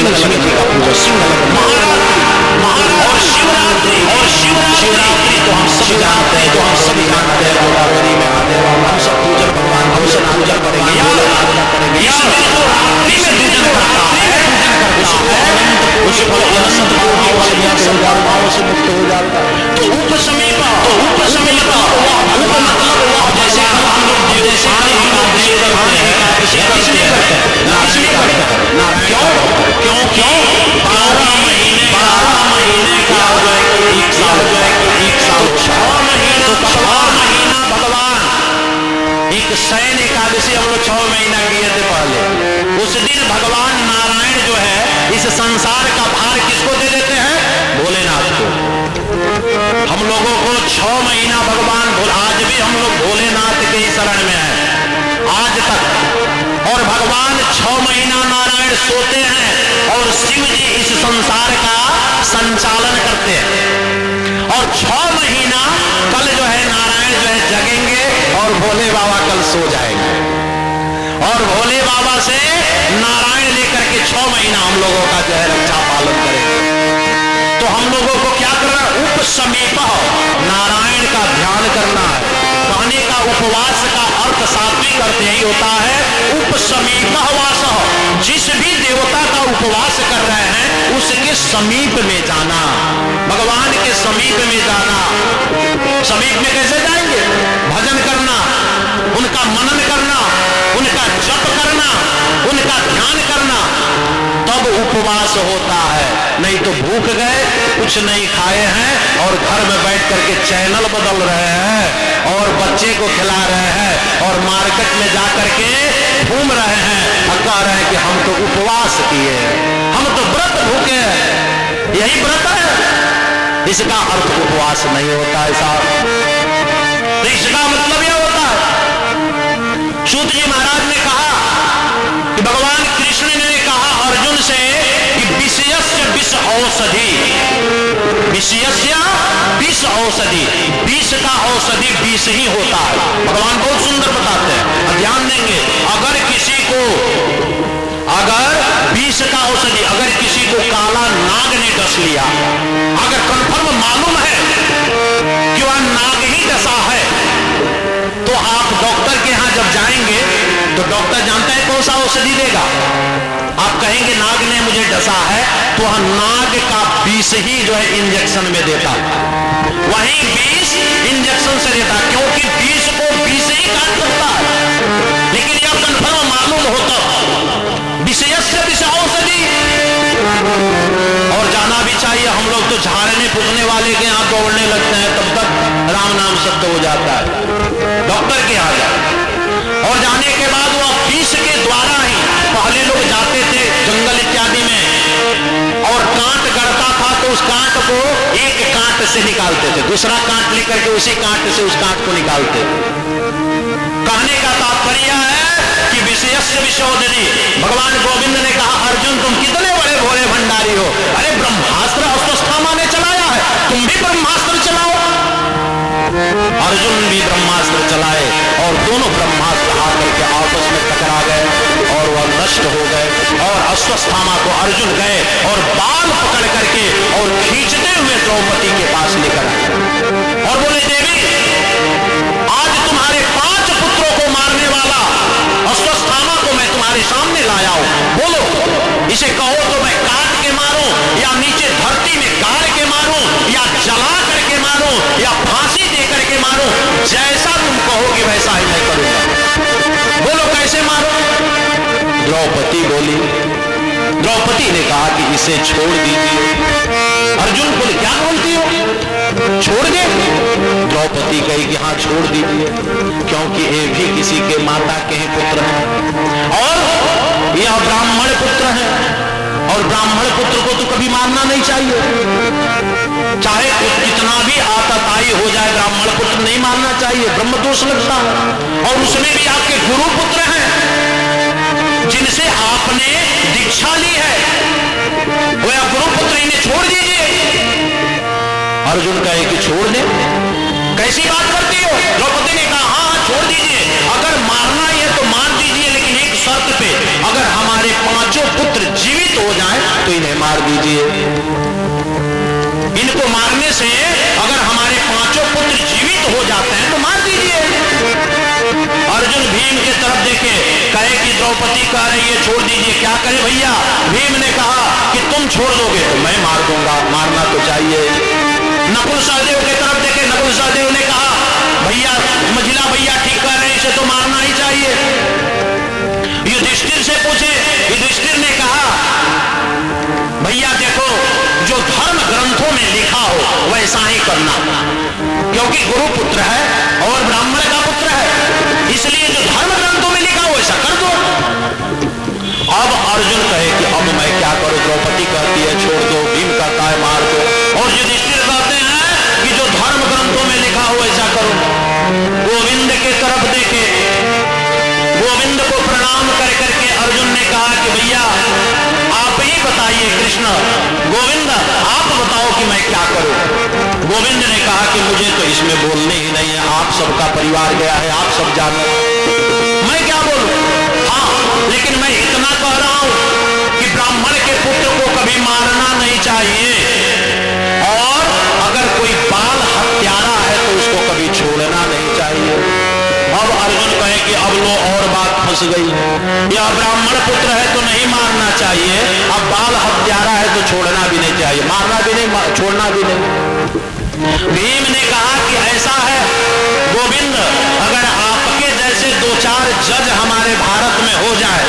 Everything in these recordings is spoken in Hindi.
लक्ष्मी जी का पूजा, महाराज और शिवरात्रि तो हम सब जानते हैं, जो हम सब जानते हैं, गोदावरी में आते हैं, हम सब पूजन भगवान, हम सब पूजा करेंगे, इस दिन जो रात्रि में पूजन करता है उसे भगवान सतगुरु वाले भाव से मुक्त हो जाता है। तो उपसमीप जैसे हम लोग क्यों 12 महीने का एक साल, तो 6 महीना भगवान एक शयन एकादशी हम लोग 6 महीना किए थे पहले। उस दिन भगवान नारायण जो है इस संसार का भार किसको दे देते हैं? भोलेनाथ को। हम लोगों को 6 महीना भगवान आज भी हम लोग भोलेनाथ के ही शरण में हैं आज तक। और भगवान 6 महीना नारायण सोते हैं और शिव जी इस संसार का संचालन करते हैं। और 6 महीना कल जो है नारायण जो है जगेंगे और भोले बाबा कल सो जाएंगे, और भोले बाबा से नारायण लेकर के 6 महीना हम लोगों का जो है रक्षा पालन करेंगे। तो हम लोगों को क्या करना है? उपसमीप नारायण का ध्यान करना है। कहने का उपवास का अर्थ सात्विक अर्थ यही होता है, उपसमीप वास। जिस भी देवता का उपवास कर रहे हैं उसके समीप में जाना, भगवान के समीप में जाना। समीप में कैसे जाएंगे? भजन करना, उनका मनन करना, उनका जप करना, उनका ध्यान करना, तब उपवास होता है। नहीं तो भूख गए, कुछ नहीं खाए हैं और घर में बैठ करके चैनल बदल रहे हैं और बच्चे को खिला रहे हैं और मार्केट में जा करके घूम रहे हैं और कह रहे हैं कि हम तो उपवास किए, हम तो व्रत भूखे हैं। यही व्रत है? इसका अर्थ उपवास नहीं होता है साहब। तो इसका मतलब यह होता है, सूत जी महाराज ने कहा कि भगवान कृष्ण ने कहा अर्जुन से कि विषयस्य विष औषधि, विषयस्य विष औषधि, विष का औषधि विष ही होता है। भगवान बहुत सुंदर बताते हैं। ध्यान देंगे, अगर किसी को विष का औषधि, अगर किसी को काला नाग ने डस लिया, अगर कंफर्म मालूम है कि वह नाग ही डसा है, तो आप डॉक्टर के यहां जब जाएंगे तो डॉक्टर जानता है कौन सा औषधि देगा? आप कहेंगे नाग ने मुझे डसा है, तो वह नाग का विष ही जो है इंजेक्शन में देता, वही विष इंजेक्शन से देता, क्योंकि विष को विष ही काट सकता है। लेकिन यह कंफर्म मालूम होता विषयस्य विष औषधि। और जाना भी चाहिए। हम लोग तो झाड़ने फूकने वाले के यहाँ दौड़ने लगते हैं, तब तक राम नाम शब्द हो जाता है। डॉक्टर के यहाँ जाए और जाने के बाद वह विष के द्वारा ही, पहले लोग जाते थे जंगल इत्यादि में और कांट गड़ता था तो उस कांट को एक कांट से निकालते थे, दूसरा कांट लेकर के उसी कांट से उस कांट को निकालते थे। कहने का तात्पर्य है कि विषयस्य विषोधि। भगवान गोविंद ने कहा अर्जुन तुम कितने बड़े भोले भंडारी हो, अरे ब्रह्मास्त्र अश्वत्थामा ने चलाया है, तुम भी ब्रह्मास्त्र चलाओ। अर्जुन भी ब्रह्मास्त्र चलाए और दोनों ब्रह्मास्त्र आकर के आपस में टकरा गए और वह नष्ट हो गए। और अश्वत्थामा को अर्जुन गए और बाल पकड़ करके और खींचते हुए द्रौपदी के पास लेकर आए और बोले देवी आज तुम्हारे 5 पुत्रों को मारने वाला अश्वत्थामा को मैं तुम्हारे सामने लाया हूं, बोलो इसे कहो तो मैं काट के मारूं या नीचे धरती में गाड़ के मारूं या जला करके मारूं या फांसी दे करके मारूं, जैसा तुम कहोगे वैसा ही मैं करूंगा, बोलो कैसे मारो? द्रौपदी बोली। द्रौपदी ने कहा कि इसे छोड़ दीजिए। अर्जुन बोले क्या बोलती हो, छोड़ दे? द्रौपदी कही कि हाँ छोड़ दीजिए, क्योंकि ये भी किसी के माता के ही पुत्र हैं और यह ब्राह्मण पुत्र है और ब्राह्मण पुत्र को तो कभी मारना नहीं चाहिए, चाहे कितना भी आतताई हो जाए ब्राह्मण पुत्र नहीं मारना चाहिए, ब्रह्म दोष लगता है। और उसमें भी आपके गुरु पुत्र हैं जिनसे आपने दीक्षा ली है, वो या गुरु पुत्र इन्हें छोड़ दीजिए। अर्जुन कहे कि छोड़ दे, कैसी बात करती हो? द्रौपदी ने कहा हाँ छोड़ दीजिए, अगर मारना ही है तो मार दीजिए, लेकिन एक शर्त पे, अगर हमारे हमारे पांचों पुत्र जीवित हो जाएं तो इन्हें मार दीजिए। इनको मारने से अगर हमारे पांचों पुत्र जीवित हो जाते हैं तो मार दीजिए। अर्जुन भीम के तरफ देखे, कहे कि द्रौपदी कह रही है छोड़ दीजिए, क्या करे भैया। भीम ने कहा कि तुम छोड़ दोगे तो मैं मार दूंगा, मारना तो चाहिए। नकुल सहदेव के तरफ देखे, नकुल सहदेव ने कहा भैया मझिला भैया ठीक कह रहे हैं, इसे तो मारना ही चाहिए। युधिष्ठिर से पूछे, युधिष्ठिर ने कहा भैया देखो जो धर्म ग्रंथों में लिखा हो वैसा ही करना, क्योंकि गुरु पुत्र है और ब्राह्मण का पुत्र है, इसलिए जो धर्म ग्रंथों में लिखा हो वैसा कर दो। अब अर्जुन कहे कि अब मैं क्या करूं, द्रौपदी कहती है छोड़ दो, भीम कहता है मार दो, और युधिष्ठिर कहते हैं कि जो धर्म ग्रंथों में लिखा हो ऐसा करो। गोविंद के तरफ देखे, गोविंद को प्रणाम कर करके अर्जुन ने कहा कि भैया आप ही बताइए कृष्ण, गोविंद आप बताओ कि मैं क्या करूं। गोविंद ने कहा कि मुझे तो इसमें बोलने ही नहीं है, आप सबका परिवार गया है, आप सब जानो, मैं क्या बोलूं। हाँ लेकिन मैं इतना कह रहा हूं कि ब्राह्मण के पुत्र को कभी मारना नहीं चाहिए, और अगर कोई बाल हत्यारा है तो उसको कभी छोड़ना नहीं चाहिए। अब अर्जुन कहे कि अब लो और बात फंस गई, यह ब्राह्मण पुत्र है तो नहीं मारना चाहिए, अब बाल हत्यारा है तो छोड़ना भी नहीं चाहिए, मारना भी नहीं छोड़ना भी नहीं। भीम ने कहा कि ऐसा है गोविंद, अगर आपके जैसे दो चार जज हमारे भारत में हो जाए,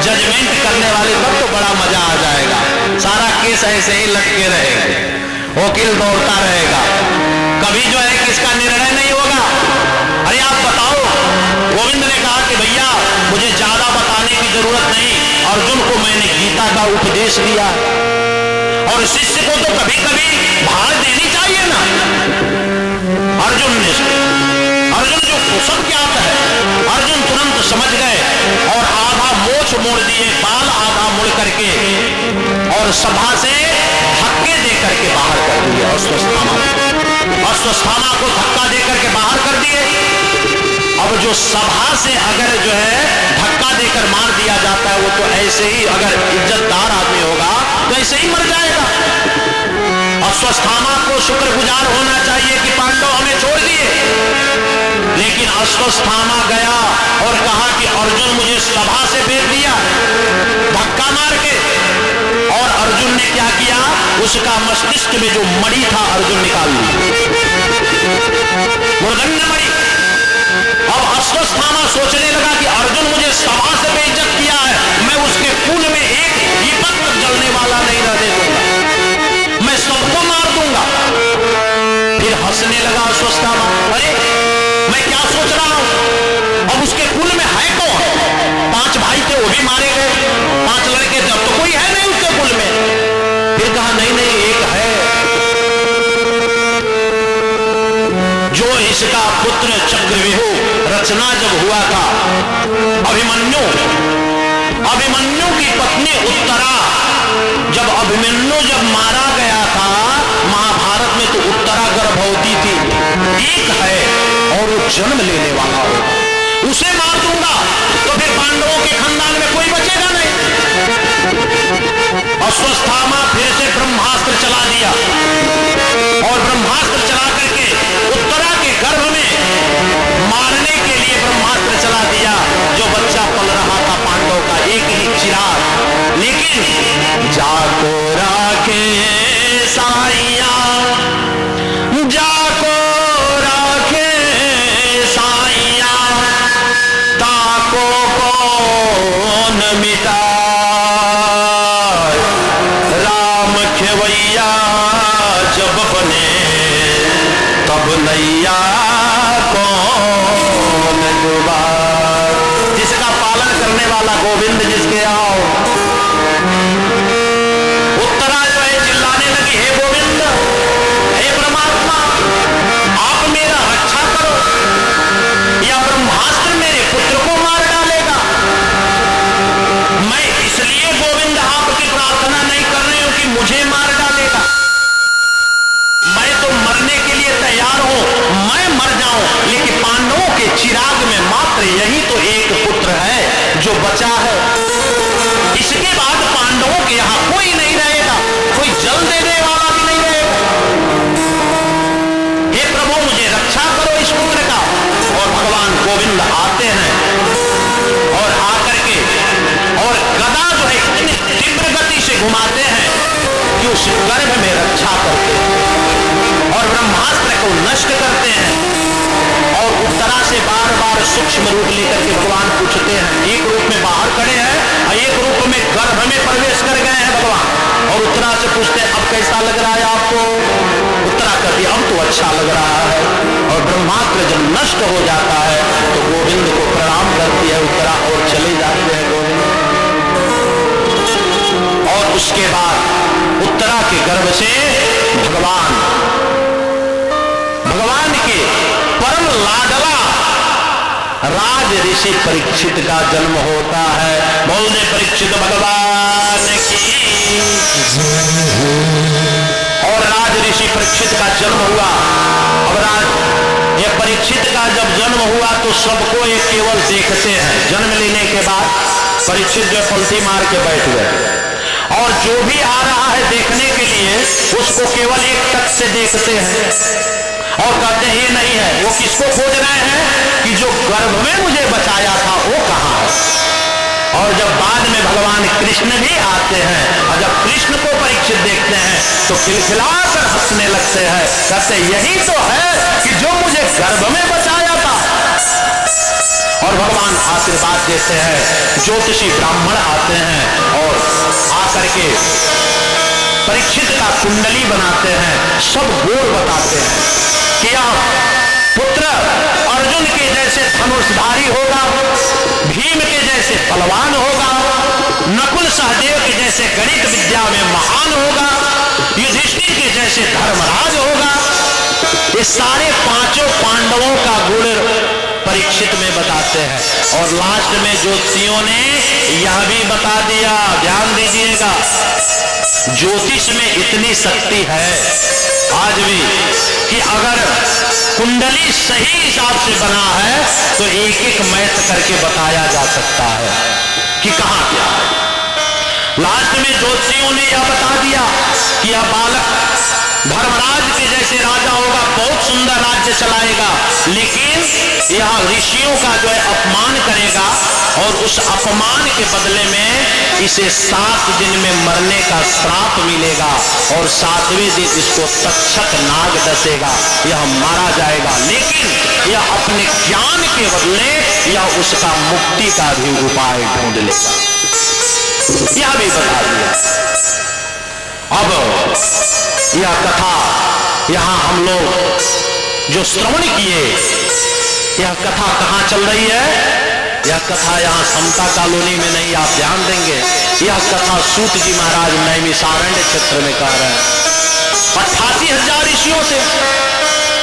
जजमेंट करने वाले, तब तो बड़ा मजा आ जाएगा। सारा केस ऐसे ही लटके रहेंगे, वकील दौड़ता रहेगा, कभी जो है किसका निर्णय नहीं होगा। अरे आप बताओ। गोविंद ने कहा कि भैया मुझे ज्यादा बताने की जरूरत नहीं, अर्जुन को मैंने गीता का उपदेश दिया, और शिष्य को तो कभी कभी भाड़ देनी चाहिए ना। अर्जुन जो सब ज्ञात है, अर्जुन तुरंत समझ गए और आधा मोछ मोड़ दिए, बाल आधा मुड़ करके, और सभा से धक्के दे करके बाहर कर दिए। अश्वस्थामा को धक्का दे करके बाहर कर दिए। अब जो सभा से अगर जो है धक्का देकर मार दिया जाता है, वो तो ऐसे ही अगर इज्जतदार आदमी होगा तो ऐसे ही मर जाएगा। अश्वस्थामा को शुक्रगुजार होना चाहिए कि पांडव हमें छोड़ दिए, लेकिन अश्वस्थामा गया और कहा कि अर्जुन मुझे सभा से फेंक दिया धक्का मार के, और अर्जुन ने क्या किया, उसका मस्तिष्क में जो मणि था अर्जुन निकाल ली, मूर्धन्य मणि। अब अश्वस्थामा सोचने लगा कि अर्जुन मुझे सभा से बेइज्जत किया है, मैं उसके खून में एक दीपक तक जलने वाला नहीं रहने दूंगा, मैं सबको मार दूंगा। फिर हंसने लगा अश्वस्थामा, अरे मैं क्या सोच रहा हूं, अब उसके खून में है कौन, 5 भाई थे वो भी मारे गए, 5 लड़के थे, अब तो कोई है नहीं उसके खून में। फिर कहा नहीं एक है, जो इसका पुत्र चक्रव्यूह रचना जब हुआ था, अभिमन्यु की पत्नी उत्तरा, जब अभिमन्यु जब मारा गया था महाभारत में, तो उत्तरा गर्भवती थी, एक है और वो जन्म लेने वाला हो, उसे मार दूंगा तो फिर पांडवों के खानदान में कोई बचेगा नहीं। अश्वस्थामा फिर से ब्रह्मास्त्र चला दिया, और ब्रह्मास्त्र चला करके उत्तरा के गर्भ में मारने के लिए ब्रह्मास्त्र चला दिया। जो बच्चा पल रहा था पांडव का, एक ही चिराग, लेकिन जाको राखे साइया, जाको राखे साइया, ताको कौन मिटा, राम खेवैया जब बने तब नैया कौन डुबा। जिसका पालन करने वाला गोविंद जिसके आओ। उत्तरा जो है चिल्लाने लगी, हे गोविंद, हे परमात्मा, आप मेरा रक्षा करो, या ब्रह्मास्त्र मेरे पुत्र को मार डालेगा। मैं इसलिए गोविंद आपकी प्रार्थना नहीं कर रही हूं कि मुझे मार डालेगा, मैं तो मरने के लिए तैयार हूं, मैं मर जाऊं, लेकिन पांडवों के चिराग में मात्र यही तो एक पुत्र है जो बचा है। इसके बाद पांडवों के यहां कोई नहीं रहेगा, कोई जल देने वाला भी नहीं रहेगा। हे प्रभु मुझे रक्षा करो इस पुत्र का। और भगवान गोविंद आते हैं और आकर के और गदा जो है इतनी तीव्र गति से घुमाते हैं कि उस गर्भ में रक्षा करते हैं और ब्रह्मास्त्र को नष्ट करते हैं। और उत्तरा से बार बार सूक्ष्म रूप लेकर के भगवान पूछते हैं, एक रूप में बाहर खड़े हैं और एक रूप में गर्भ में प्रवेश कर गए हैं भगवान। और उत्तरा से पूछते हैं, अब कैसा लग रहा है आपको? उत्तरा कहती है, अब तो अच्छा लग रहा है। और ब्रह्मास्त्र जब नष्ट हो जाता है तो गोविंद को प्रणाम करती है उत्तरा और चले जाते हैं गोविंद। और उसके बाद उत्तरा के गर्भ से भगवान के परम लाडला राज ऋषि परीक्षित का जन्म होता है। बोलने परीक्षित भगवान की। और राज ऋषि परीक्षित का जन्म हुआ। अब ये परीक्षित का जब जन्म हुआ तो सबको ये केवल देखते हैं। जन्म लेने के बाद परीक्षित जो पलटी मार के बैठ गए और जो भी आ रहा है देखने के लिए उसको केवल एक टक से देखते हैं और कहते हैं ये नहीं है। वो किसको खोज रहे हैं कि जो गर्भ में मुझे बचाया था वो कहां है। और जब बाद में भगवान कृष्ण भी आते हैं और जब कृष्ण को परीक्षित देखते हैं तो खिलखिलाकर हंसने लगते हैं, कहते यही तो है कि जो मुझे गर्भ में बचाया था। और भगवान आशीर्वाद देते हैं। ज्योतिषी ब्राह्मण आते हैं और आकर के परीक्षित का कुंडली बनाते हैं, सब गुण बताते हैं कि पुत्र अर्जुन के जैसे धनुषधारी होगा, भीम के जैसे बलवान होगा, नकुल सहदेव के जैसे गणित विद्या में महान होगा, युधिष्ठिर के जैसे धर्मराज होगा। ये सारे पांचों पांडवों का गुण परीक्षित में बताते हैं। और लास्ट में ज्योतिषियों ने यह भी बता दिया, ध्यान दीजिएगा, ज्योतिष में इतनी शक्ति है आज भी कि अगर कुंडली सही हिसाब से बना है तो एक एक मैथ करके बताया जा सकता है कि कहां क्या है। लास्ट में ज्योतिषियों ने यह बता दिया कि यह बालक धर्मराज के जैसे राजा होगा, बहुत सुंदर राज्य चलाएगा, लेकिन यह ऋषियों का जो है अपमान करेगा और उस अपमान के बदले में इसे 7 दिन में मरने का श्राप मिलेगा और 7वें दिन इसको तक्षक नाग डसेगा, यह मारा जाएगा। लेकिन यह अपने ज्ञान के बदले यह उसका मुक्ति का भी उपाय ढूंढ लेगा, यह भी बता दिया। अब यह कथा यहां हम लोग जो श्रवण किए, यह कथा कहां चल रही है? यह कथा यहां समता कॉलोनी में नहीं, आप ध्यान देंगे, यह कथा सूत जी महाराज नैमिषारण्य क्षेत्र में कह रहे हैं। 88,000 ऋषियों से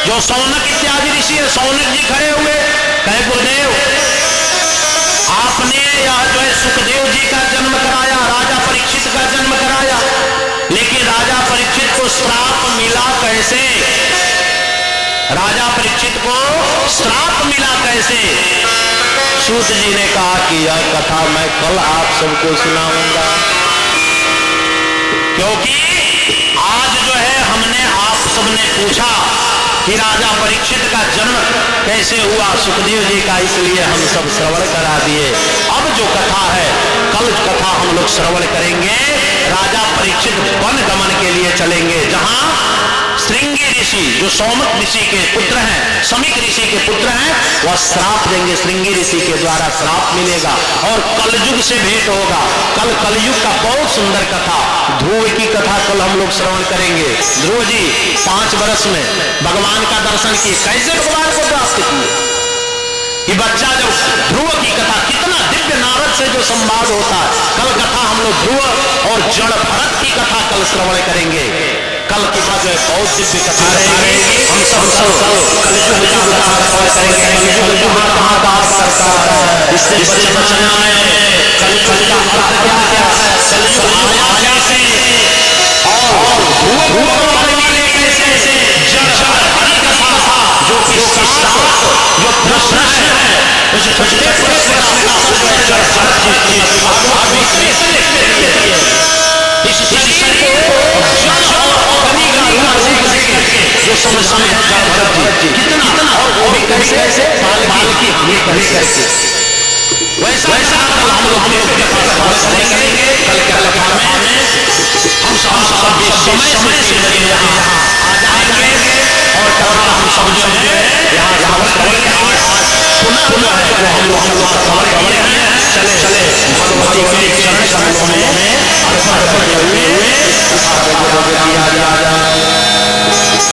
जो सौनक इत्यादि ऋषि है, सौनक जी खड़े हुए, कहे गुरुदेव आपने यह जो है सुखदेव जी का जन्म कराया, राजा परीक्षित का जन्म कराया, लेकिन राजा परीक्षित को श्राप मिला कैसे? राजा परीक्षित को श्राप मिला कैसे? सूत जी ने कहा कि यह कथा मैं कल आप सबको सुनाऊंगा, क्योंकि आज जो है हमने आप सबने पूछा कि राजा परीक्षित का जन्म कैसे हुआ सुखदेव जी का, इसलिए हम सब श्रवण करा दिए। अब जो कथा है, कल कथा हम लोग श्रवण करेंगे, राजा परीक्षित वन गमन के लिए चलेंगे, जहां श्रृंगी ऋषि जो सौमक ऋषि के पुत्र हैं, समिक ऋषि के पुत्र हैं, वह श्राप देंगे, श्रृंगी ऋषि के द्वारा श्राप मिलेगा और कलयुग से भेंट होगा। कल कलयुग का बहुत सुंदर कथा, ध्रुव की कथा कल हम लोग श्रवण करेंगे। ध्रुव जी 5 वर्ष में भगवान का दर्शन किए, कैसे भगवान को प्राप्त किए, कि बच्चा जब ध्रुव की कथा, कितना दिव्य नारद से जो संवाद होता है, कल कथा हम लोग ध्रुव और जड़ भरत की कथा कल श्रवण करेंगे। कल की बात है, बहुत दिव्य कथा रहेगी। हम सब कलयुग इससे बचना है। कलयुग का अर्थ क्या है, कलयुग आया कैसे और ध्रुव कैसे, जड़ भरत कथा जो कि वैसा हम लोग कल के लगा में हम सब समय से लगे यहाँ आ जाएंगे और हम सब जो है यहाँ